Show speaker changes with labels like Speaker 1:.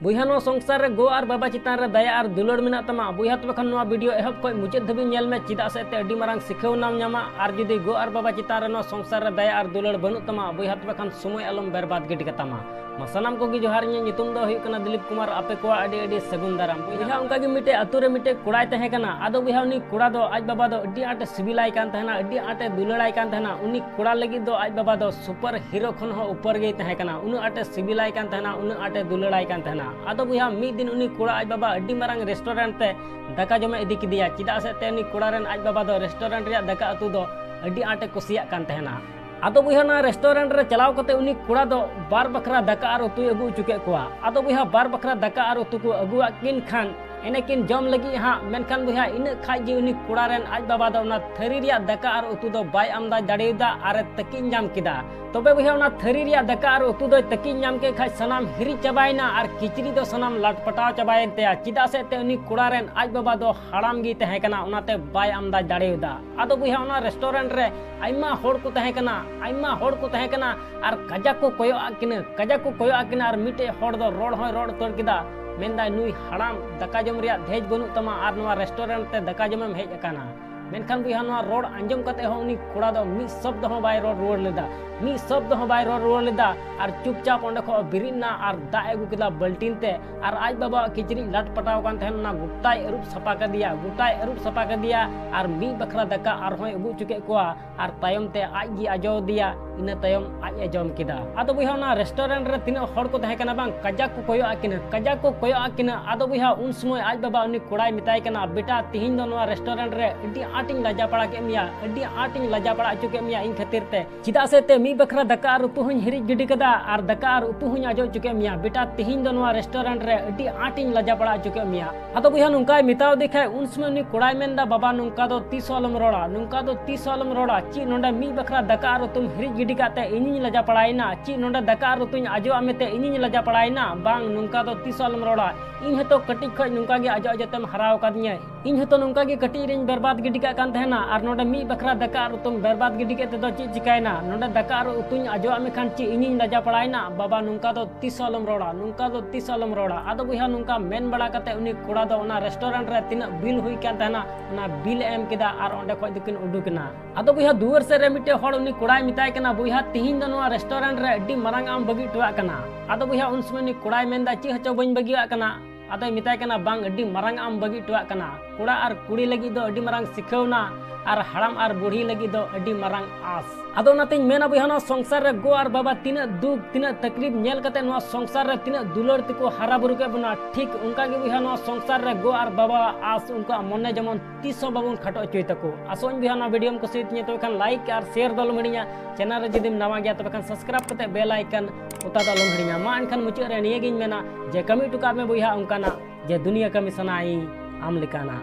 Speaker 1: बुइहा no संसार रे गो और बाबा चितान रे दया और दुलड़ मेना तमा बुइहा तबे खान वीडियो एहब खय मुचाद धबी नेल में चिदा से ते अडी मारांग सिखेव नाम न्यामा और जुदी गो और बाबा चितान रे नो संसार रे दया और दुलड़ बनु तमा बुइहा तबे खान समय अलम बर्बाद गिटी कतामा मसानाम को गी जोहार नी नितुम दो हुई कना दिलीप कुमार आपे को अडी अडी सगुन दाराम बुइहा उनका गी मिटे अतु रे मिटे कुड़ाय तहे कना आदो बुइहा उनी कुड़ा दो आज बाबा दो अडी आटे सिबिलाय कान तहना अडी आटे दुलड़ाय कान तहना उनी कुड़ा लगी दो आज बाबा दो सुपर हीरो खन हो ऊपर गे तहे कना उन आटे सिबिलाय कान तहना उन आटे दुलड़ाय कान तहना आदो बुइहा मिद दिन उनी कुड़ा आज बाबा अडी मारांग रेस्टोरेंट ते दाका जमे इदी किदिया चिदा से ते उनी कुड़ा रेन आज बाबा दो रेस्टोरेंट रे दाका अतु दो अडी आटे कुसिया कान तहना आदो बुइहा ना रेस्टोरेंट रे चलाव कते उनी कुड़ा दो बार बखरा दाका और उतु अगु चुके कोआ आदो बुइहा बार बखरा दाका और उतु को अगुआ किन खान एनेकिन जम लगी हाँ मेनखान बुइहा इन खाई जी उनी कुड़ा रेन आज बाबा दो ना थरी रिया दाका और उतु दो बाय आमदा दाड़ेदा और तकिन जाम किदा तबे बुइहा ना थरी रिया दाका और उतु दो तकिन जाम के खाई सनाम हिरी चबायना और किचरी दो सनाम लटपटाव चबायन ते चिदा से ते उनी कुड़ा रेन आज बाबा दो हाड़ाम गी तहे कना उनाते बाय आमदा दाड़ेदा आदो बुइहा ना रेस्टोरेंट रे आइमा होड़ को तहे कना आइमा होड़ को तहे कना और कजा को कोयो आकिना और मिटे होड़ दो रोड होय रोड तोड़ किदा मेनदा नुई हाड़ाम दाका जम रिया धेज बनु तमा और नवा रेस्टोरेंट ते दाका जमम हेज अकाना मेनखान बुइहा नवा रोड अंजम कते हो उनी कुड़ा दो मी शब्द हो बाय रोड रुवाड़ लेदा मी शब्द हो बाय रोड रुवाड़ लेदा और चुपचाप ओंडे खो बिरिना और दा एगु किदा बल्टीन ते और आज बाबा किचरी लट पटाव कान तहन ना गुटाय अरूप सपा कर दिया और मी बखरा दाका और होय अगु चुके कोआ और तायम ते आज गी आजो दिया इन तायम आज अजम किदा आदो बुइहा ना रेस्टोरेंट रे तिना होड़ को तहे कना बांग कजा को कोयो आकिना आदो बुइहा उन समय आज बाबा उनी कुड़ाय मिताय कना बेटा तिहिन दो नवा रेस्टोरेंट रे अडी आटिंग लजा पड़ा के मिया अडी आटिंग लजा पड़ा चुके मिया इन खातिर ते चिदा से ते मी बखरा दाका और उतु हुन हिरिज गिडी कदा और दाका और उतु हुन आजो चुके मिया बेटा तिहिन दो नवा रेस्टोरेंट रे अडी आटिंग लजा पड़ा चुके मिया आदो बुइहा नुंका मिताव देखाय उन समय उनी कुड़ाय मेंदा बाबा नुंका दो तीसोलम रोड़ा ची नोंडा मी बखरा दाका और तुम हिरिज गिडी काते इनिन लजा पड़ायना ची नोंडा दाका और तुम आजो आमेते इनिन लजा पड़ायना बांग नुंका दो तीसोलम रोड़ा इन हतो कटी खज नुंका गे आजो आजोतेम हराव कादिया इन हतो नुंका गे कटी रिन बर्बाद गिडी का कान तहना और नोंडा मी बखरा दाका और तुम बर्बाद गिडी के तो ची चिकायना नोंडा दाका और तुम आजो आमे खान ची इनिन लजा पड़ायना बाबा नुंका दो तीसोलम रोड़ा आदो बुइहा नुंका मेन बड़ा कते उनी कुड़ा दो ना रेस्टोरेंट रे तिना बिल हुई कान तहना ना बिल एम किदा और ओंडे खज दिकिन उडुकना आदो बुइहा दुवर से रे मिटे होड़ उनी कुड़ाय मिताय कना बुइहा तिहिन दो नवा रेस्टोरेंट रे अड्डी मारांग आम बगी टुआ कना आदो बुइहा उन समय उनी कुड़ाय मेंदा ची हचो बइन बगिया कना आदो मिताय कना बांग अड्डी मारांग आम बगी टुआ कना कुड़ा और कुड़ी लगी दो अड्डी मारांग सिखौना और हड़ाम और बुढ़ी लगी दो अड्डी मारांग आस आदो नाते मेना बुइहा नो संसार रे गो और बाबा तीना दुख तीना तकलीफ नेल कते नो संसार रे तीना दुलड़ तिको हारा बुरु के बना ठीक उनका गे बुइहा नो संसार रे गो और बाबा आस उनका मने जमन तीसो बाबुन खाटो चोय तको आसोन बुइहा नो वीडियो को सीत तो खान लाइक और शेयर दलो मिडिया चैनल रे जदिम नवा गया तो खान सब्सक्राइब कते बेल आइकन उता दलो मिडिया मा एनखान मुचे रे निये गिन मेना जे कमी टुका में बुइहा उनका ना जे दुनिया कमी सनाई आम लिकाना।